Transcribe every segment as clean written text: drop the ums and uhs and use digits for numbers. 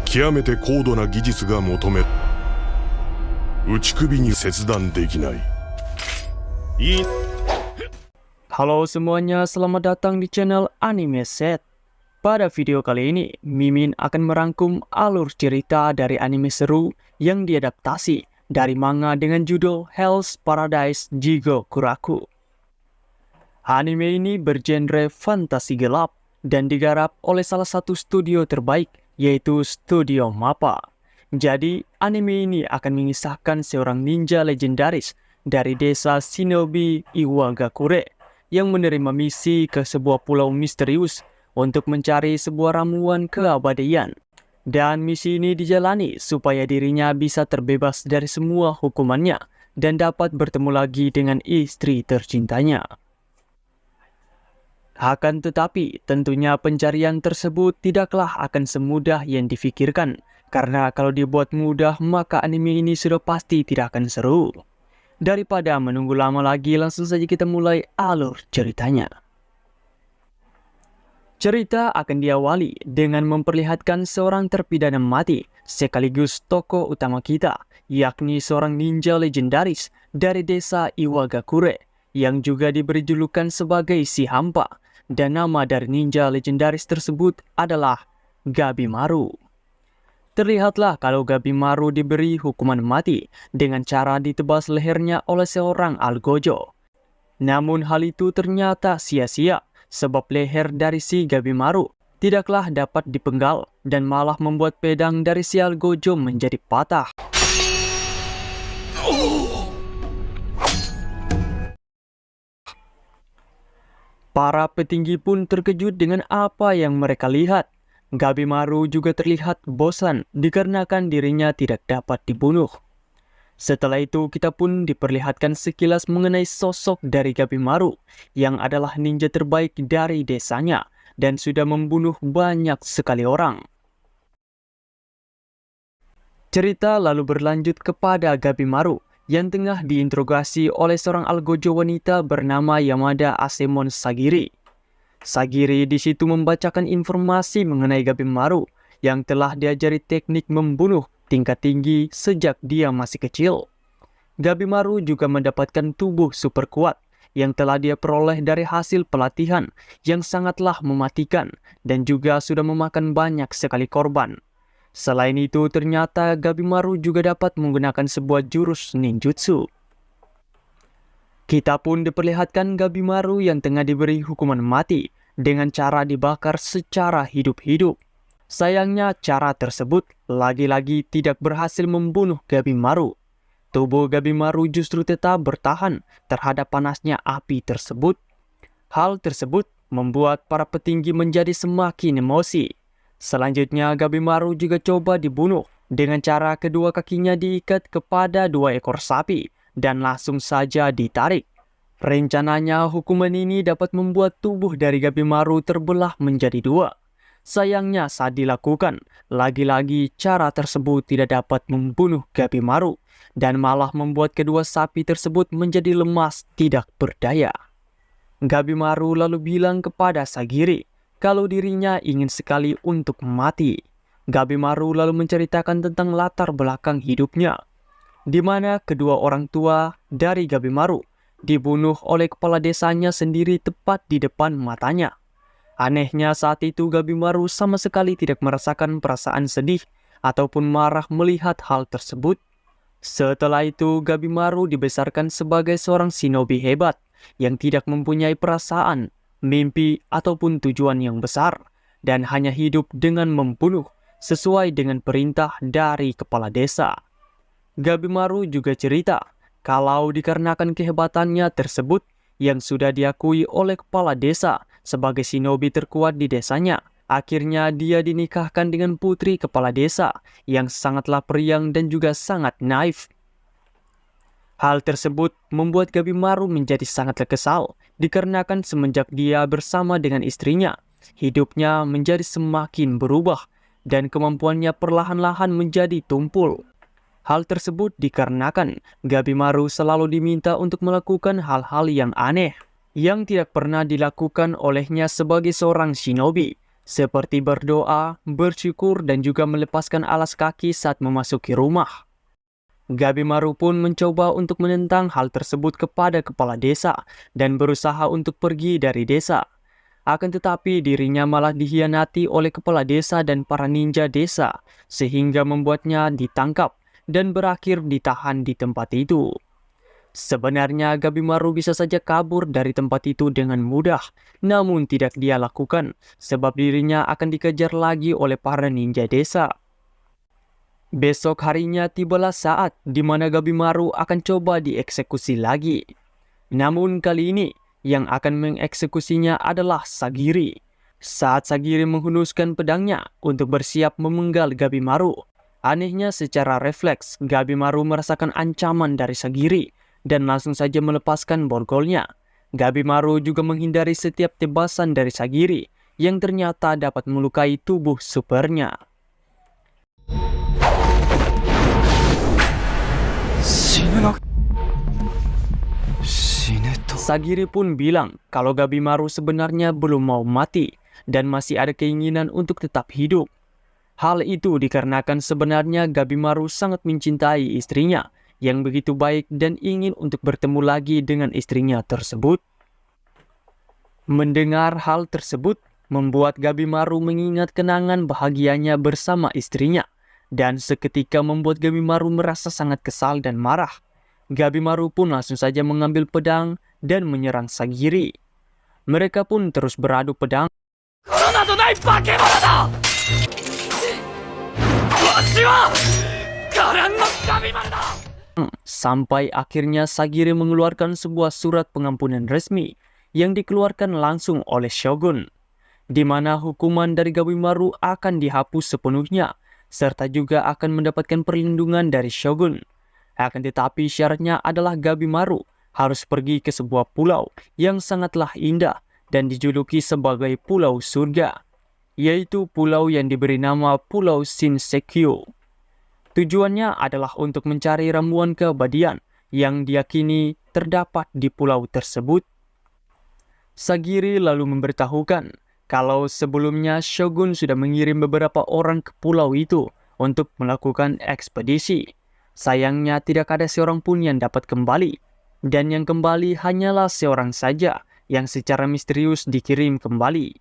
極めて高度な技術が求める。内首に切断できない。いい。 Halo semuanya, selamat datang di channel Anime Set. Pada video kali ini, Mimin akan merangkum alur cerita dari anime seru yang diadaptasi dari manga dengan judul Hell's Paradise Jigo Kuraku. Anime ini bergenre fantasi gelap dan digarap oleh salah satu studio terbaik, yaitu Studio Mappa. Jadi, anime ini akan mengisahkan seorang ninja legendaris dari desa Shinobi Iwagakure yang menerima misi ke sebuah pulau misterius untuk mencari sebuah ramuan keabadian. Dan misi ini dijalani supaya dirinya bisa terbebas dari semua hukumannya dan dapat bertemu lagi dengan istri tercintanya. Akan tetapi, tentunya pencarian tersebut tidaklah akan semudah yang difikirkan, karena kalau dibuat mudah maka anime ini sudah pasti tidak akan seru. Daripada menunggu lama lagi, langsung saja kita mulai alur ceritanya. Cerita akan diawali dengan memperlihatkan seorang terpidana mati sekaligus tokoh utama kita, yakni seorang ninja legendaris dari desa Iwagakure yang juga diberi julukan sebagai si hampa, dan nama dari ninja legendaris tersebut adalah Gabimaru. Terlihatlah kalau Gabimaru diberi hukuman mati dengan cara ditebas lehernya oleh seorang algojo. Namun hal itu ternyata sia-sia, sebab leher dari si Gabimaru tidaklah dapat dipenggal dan malah membuat pedang dari si algojo menjadi patah. Para petinggi pun terkejut dengan apa yang mereka lihat. Gabimaru juga terlihat bosan dikarenakan dirinya tidak dapat dibunuh. Setelah itu kita pun diperlihatkan sekilas mengenai sosok dari Gabimaru yang adalah ninja terbaik dari desanya dan sudah membunuh banyak sekali orang. Cerita lalu berlanjut kepada Gabimaru yang tengah diinterogasi oleh seorang algojo wanita bernama Yamada Asemon Sagiri. Sagiri di situ membacakan informasi mengenai Gabimaru yang telah diajari teknik membunuh tingkat tinggi sejak dia masih kecil. Gabimaru juga mendapatkan tubuh super kuat yang telah dia peroleh dari hasil pelatihan yang sangatlah mematikan dan juga sudah memakan banyak sekali korban. Selain itu, ternyata Gabimaru juga dapat menggunakan sebuah jurus ninjutsu. Kita pun diperlihatkan Gabimaru yang tengah diberi hukuman mati dengan cara dibakar secara hidup-hidup. Sayangnya cara tersebut lagi-lagi tidak berhasil membunuh Gabimaru. Tubuh Gabimaru justru tetap bertahan terhadap panasnya api tersebut. Hal tersebut membuat para petinggi menjadi semakin emosi. Selanjutnya Gabimaru juga coba dibunuh dengan cara kedua kakinya diikat kepada dua ekor sapi dan langsung saja ditarik. Rencananya hukuman ini dapat membuat tubuh dari Gabimaru terbelah menjadi dua. Sayangnya saat dilakukan, lagi-lagi cara tersebut tidak dapat membunuh Gabimaru dan malah membuat kedua sapi tersebut menjadi lemas tidak berdaya. Gabimaru lalu bilang kepada Sagiri kalau dirinya ingin sekali untuk mati. Gabimaru lalu menceritakan tentang latar belakang hidupnya, di mana kedua orang tua dari Gabimaru dibunuh oleh kepala desanya sendiri tepat di depan matanya. Anehnya saat itu Gabimaru sama sekali tidak merasakan perasaan sedih ataupun marah melihat hal tersebut. Setelah itu Gabimaru dibesarkan sebagai seorang shinobi hebat yang tidak mempunyai perasaan, mimpi ataupun tujuan yang besar dan hanya hidup dengan membunuh sesuai dengan perintah dari kepala desa. Gabimaru juga cerita kalau dikarenakan kehebatannya tersebut yang sudah diakui oleh kepala desa sebagai shinobi terkuat di desanya, akhirnya dia dinikahkan dengan putri kepala desa yang sangatlah periang dan juga sangat naif. Hal tersebut membuat Gabimaru menjadi sangat kesal dikarenakan semenjak dia bersama dengan istrinya, hidupnya menjadi semakin berubah dan kemampuannya perlahan-lahan menjadi tumpul. Hal tersebut dikarenakan Gabimaru selalu diminta untuk melakukan hal-hal yang aneh yang tidak pernah dilakukan olehnya sebagai seorang shinobi, seperti berdoa, bersyukur, dan juga melepaskan alas kaki saat memasuki rumah. Gabimaru pun mencoba untuk menentang hal tersebut kepada kepala desa dan berusaha untuk pergi dari desa. Akan tetapi dirinya malah dikhianati oleh kepala desa dan para ninja desa, sehingga membuatnya ditangkap dan berakhir ditahan di tempat itu. Sebenarnya Gabimaru bisa saja kabur dari tempat itu dengan mudah, namun tidak dia lakukan sebab dirinya akan dikejar lagi oleh para ninja desa. Besok harinya tibalah saat di mana Gabimaru akan coba dieksekusi lagi. Namun kali ini, yang akan mengeksekusinya adalah Sagiri. Saat Sagiri menghunuskan pedangnya untuk bersiap memenggal Gabimaru, anehnya secara refleks Gabimaru merasakan ancaman dari Sagiri dan langsung saja melepaskan borgolnya. Gabimaru juga menghindari setiap tebasan dari Sagiri yang ternyata dapat melukai tubuh supernya. Sagiri pun bilang kalau Gabimaru sebenarnya belum mau mati dan masih ada keinginan untuk tetap hidup. Hal itu dikarenakan sebenarnya Gabimaru sangat mencintai istrinya yang begitu baik dan ingin untuk bertemu lagi dengan istrinya tersebut. Mendengar hal tersebut membuat Gabimaru mengingat kenangan bahagianya bersama istrinya dan seketika membuat Gabimaru merasa sangat kesal dan marah. Gabimaru pun langsung saja mengambil pedang dan menyerang Sagiri. Mereka pun terus beradu pedang. Sampai akhirnya Sagiri mengeluarkan sebuah surat pengampunan resmi yang dikeluarkan langsung oleh Shogun, di mana hukuman dari Gabimaru akan dihapus sepenuhnya, serta juga akan mendapatkan perlindungan dari Shogun. Akan tetapi syaratnya adalah Gabimaru harus pergi ke sebuah pulau yang sangatlah indah dan dijuluki sebagai Pulau Surga, yaitu pulau yang diberi nama Pulau Shinseikyo. Tujuannya adalah untuk mencari ramuan keabadian yang diyakini terdapat di pulau tersebut. Sagiri lalu memberitahukan kalau sebelumnya Shogun sudah mengirim beberapa orang ke pulau itu untuk melakukan ekspedisi. Sayangnya tidak ada seorang pun yang dapat kembali, dan yang kembali hanyalah seorang saja yang secara misterius dikirim kembali.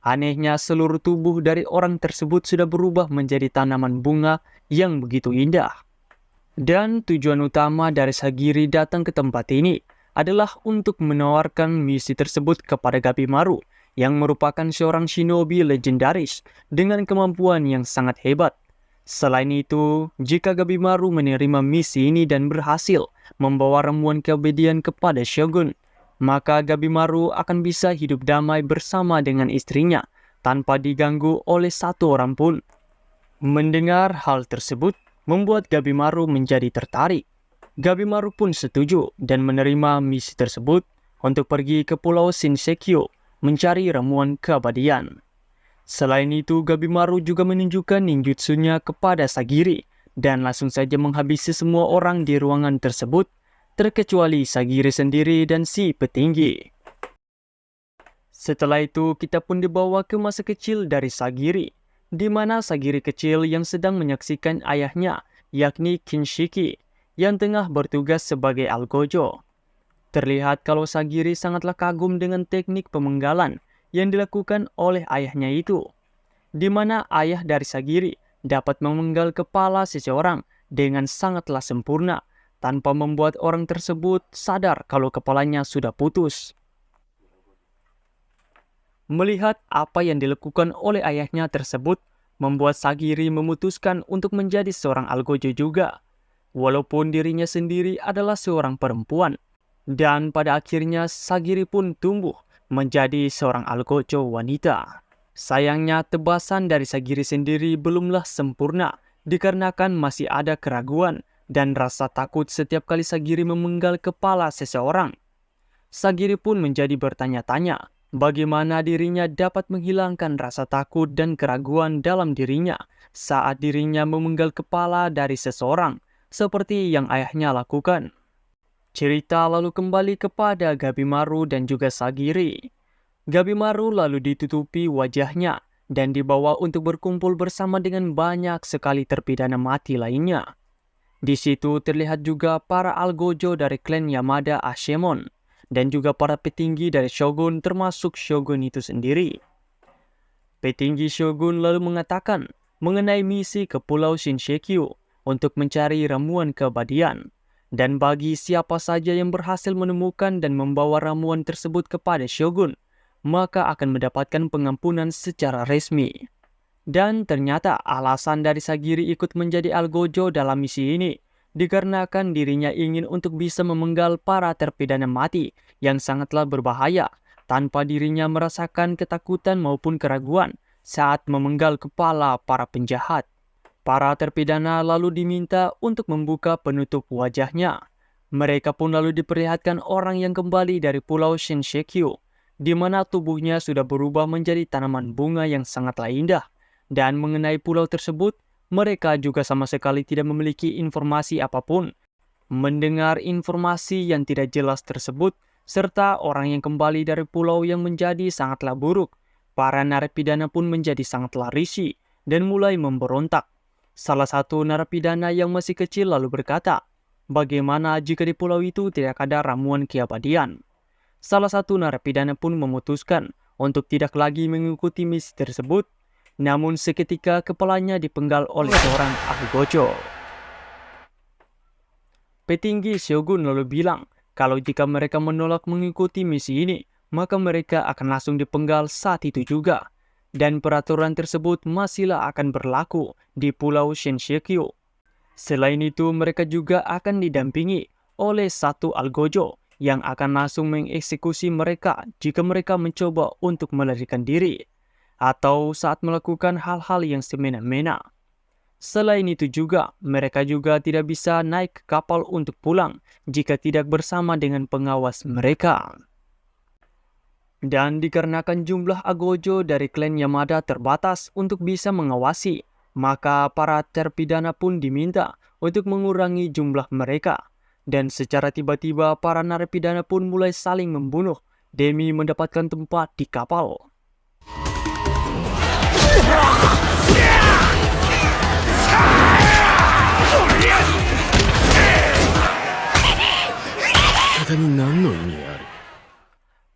Anehnya seluruh tubuh dari orang tersebut sudah berubah menjadi tanaman bunga yang begitu indah. Dan tujuan utama dari Sagiri datang ke tempat ini adalah untuk menawarkan misi tersebut kepada Gabimaru yang merupakan seorang shinobi legendaris dengan kemampuan yang sangat hebat. Selain itu, jika Gabimaru menerima misi ini dan berhasil membawa ramuan keabadian kepada Shogun, maka Gabimaru akan bisa hidup damai bersama dengan istrinya tanpa diganggu oleh satu orang pun. Mendengar hal tersebut membuat Gabimaru menjadi tertarik. Gabimaru pun setuju dan menerima misi tersebut untuk pergi ke Pulau Shinseikyo mencari ramuan keabadian. Selain itu, Gabimaru juga menunjukkan ninjutsunya kepada Sagiri dan langsung saja menghabisi semua orang di ruangan tersebut, terkecuali Sagiri sendiri dan si petinggi. Setelah itu, kita pun dibawa ke masa kecil dari Sagiri, di mana Sagiri kecil yang sedang menyaksikan ayahnya, yakni Kinshiki, yang tengah bertugas sebagai algojo. Terlihat kalau Sagiri sangatlah kagum dengan teknik pemenggalan yang dilakukan oleh ayahnya itu, di mana ayah dari Sagiri dapat memenggal kepala seseorang dengan sangatlah sempurna, tanpa membuat orang tersebut sadar kalau kepalanya sudah putus. Melihat apa yang dilakukan oleh ayahnya tersebut, membuat Sagiri memutuskan untuk menjadi seorang algojo juga, walaupun dirinya sendiri adalah seorang perempuan. Dan pada akhirnya Sagiri pun tumbuh menjadi seorang algojo wanita. Sayangnya tebasan dari Sagiri sendiri belumlah sempurna dikarenakan masih ada keraguan dan rasa takut setiap kali Sagiri memenggal kepala seseorang. Sagiri pun menjadi bertanya-tanya bagaimana dirinya dapat menghilangkan rasa takut dan keraguan dalam dirinya saat dirinya memenggal kepala dari seseorang seperti yang ayahnya lakukan. Cerita lalu kembali kepada Gabimaru dan juga Sagiri. Gabimaru lalu ditutupi wajahnya dan dibawa untuk berkumpul bersama dengan banyak sekali terpidana mati lainnya. Di situ terlihat juga para algojo dari klan Yamada Ashemon dan juga para petinggi dari Shogun termasuk Shogun itu sendiri. Petinggi Shogun lalu mengatakan mengenai misi ke Pulau Shinseki untuk mencari ramuan keabadian. Dan bagi siapa saja yang berhasil menemukan dan membawa ramuan tersebut kepada Shogun, maka akan mendapatkan pengampunan secara resmi. Dan ternyata alasan dari Sagiri ikut menjadi algojo dalam misi ini dikarenakan dirinya ingin untuk bisa memenggal para terpidana mati yang sangatlah berbahaya tanpa dirinya merasakan ketakutan maupun keraguan saat memenggal kepala para penjahat. Para terpidana lalu diminta untuk membuka penutup wajahnya. Mereka pun lalu diperlihatkan orang yang kembali dari Pulau Shinseki, di mana tubuhnya sudah berubah menjadi tanaman bunga yang sangatlah indah. Dan mengenai pulau tersebut, mereka juga sama sekali tidak memiliki informasi apapun. Mendengar informasi yang tidak jelas tersebut, serta orang yang kembali dari pulau yang menjadi sangatlah buruk, para narapidana pun menjadi sangatlah risih dan mulai memberontak. Salah satu narapidana yang masih kecil lalu berkata, bagaimana jika di pulau itu tidak ada ramuan keabadian? Salah satu narapidana pun memutuskan untuk tidak lagi mengikuti misi tersebut. Namun seketika kepalanya dipenggal oleh seorang algojo. Petinggi Shogun lalu bilang kalau jika mereka menolak mengikuti misi ini, maka mereka akan langsung dipenggal saat itu juga. Dan peraturan tersebut masihlah akan berlaku di Pulau Shinseki. Selain itu, mereka juga akan didampingi oleh satu algojo yang akan langsung mengeksekusi mereka jika mereka mencoba untuk melarikan diri atau saat melakukan hal-hal yang semena-mena. Selain itu juga, mereka juga tidak bisa naik ke kapal untuk pulang jika tidak bersama dengan pengawas mereka. Dan dikarenakan jumlah algojo dari klan Yamada terbatas untuk bisa mengawasi, maka para terpidana pun diminta untuk mengurangi jumlah mereka. Dan secara tiba-tiba para narapidana pun mulai saling membunuh demi mendapatkan tempat di kapal.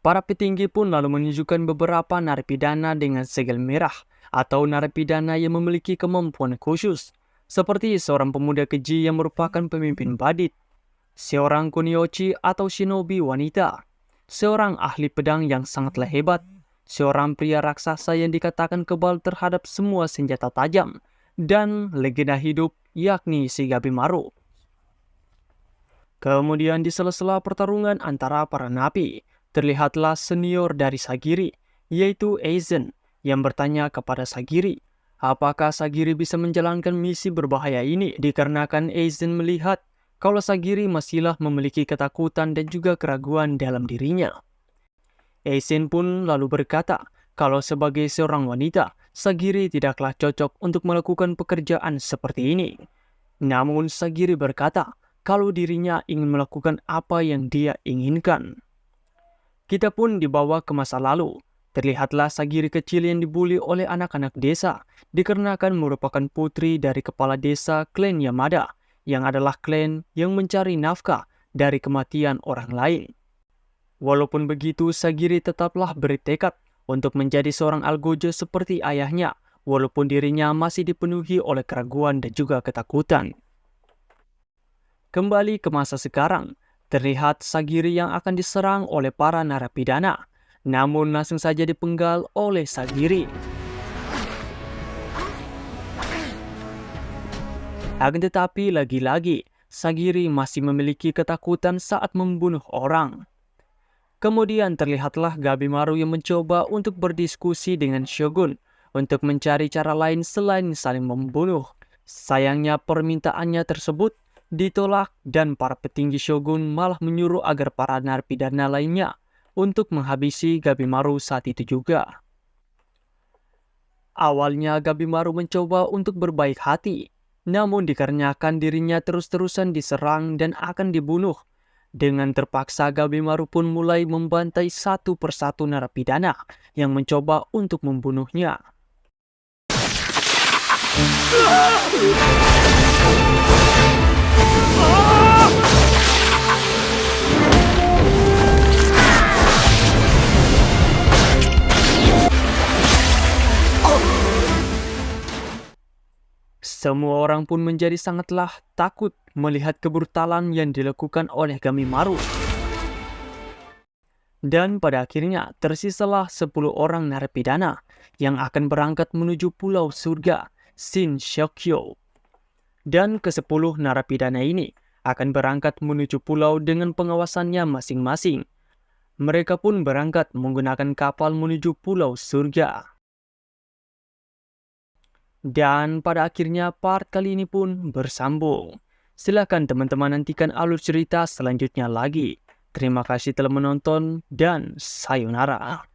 Para petinggi pun lalu menunjukkan beberapa narapidana dengan segel merah atau narapidana yang memiliki kemampuan khusus, seperti seorang pemuda keji yang merupakan pemimpin badit, seorang kuniochi atau shinobi wanita, seorang ahli pedang yang sangatlah hebat, seorang pria raksasa yang dikatakan kebal terhadap semua senjata tajam, dan legenda hidup yakni si Gabimaru. Kemudian di sela-sela pertarungan antara para napi, terlihatlah senior dari Sagiri, yaitu Aizen, yang bertanya kepada Sagiri, apakah Sagiri bisa menjalankan misi berbahaya ini dikarenakan Aizen melihat kalau Sagiri masihlah memiliki ketakutan dan juga keraguan dalam dirinya. Aizen pun lalu berkata, kalau sebagai seorang wanita, Sagiri tidaklah cocok untuk melakukan pekerjaan seperti ini. Namun Sagiri berkata, kalau dirinya ingin melakukan apa yang dia inginkan. Kita pun dibawa ke masa lalu. Terlihatlah Sagiri kecil yang dibuli oleh anak-anak desa, dikarenakan merupakan putri dari kepala desa klan Yamada, yang adalah klan yang mencari nafkah dari kematian orang lain. Walaupun begitu, Sagiri tetaplah bertekad untuk menjadi seorang algojo seperti ayahnya, walaupun dirinya masih dipenuhi oleh keraguan dan juga ketakutan. Kembali ke masa sekarang, terlihat Sagiri yang akan diserang oleh para narapidana, namun langsung saja dipenggal oleh Sagiri. Akan tetapi lagi-lagi, Sagiri masih memiliki ketakutan saat membunuh orang. Kemudian terlihatlah Gabimaru yang mencoba untuk berdiskusi dengan Shogun untuk mencari cara lain selain saling membunuh. Sayangnya permintaannya tersebut ditolak dan para petinggi Shogun malah menyuruh agar para narapidana lainnya untuk menghabisi Gabimaru saat itu juga. Awalnya Gabimaru mencoba untuk berbaik hati, namun dikarenakan dirinya terus-terusan diserang dan akan dibunuh. Dengan terpaksa Gabimaru pun mulai membantai satu persatu narapidana yang mencoba untuk membunuhnya. Semua orang pun menjadi sangatlah takut melihat kebrutalan yang dilakukan oleh Gamimaru. Dan pada akhirnya tersisalah 10 orang narapidana yang akan berangkat menuju Pulau Surga, Shinshokyo. Dan ke-10 narapidana ini akan berangkat menuju pulau dengan pengawasannya masing-masing. Mereka pun berangkat menggunakan kapal menuju Pulau Surga. Dan pada akhirnya part kali ini pun bersambung. Silahkan teman-teman nantikan alur cerita selanjutnya lagi. Terima kasih telah menonton dan sayonara.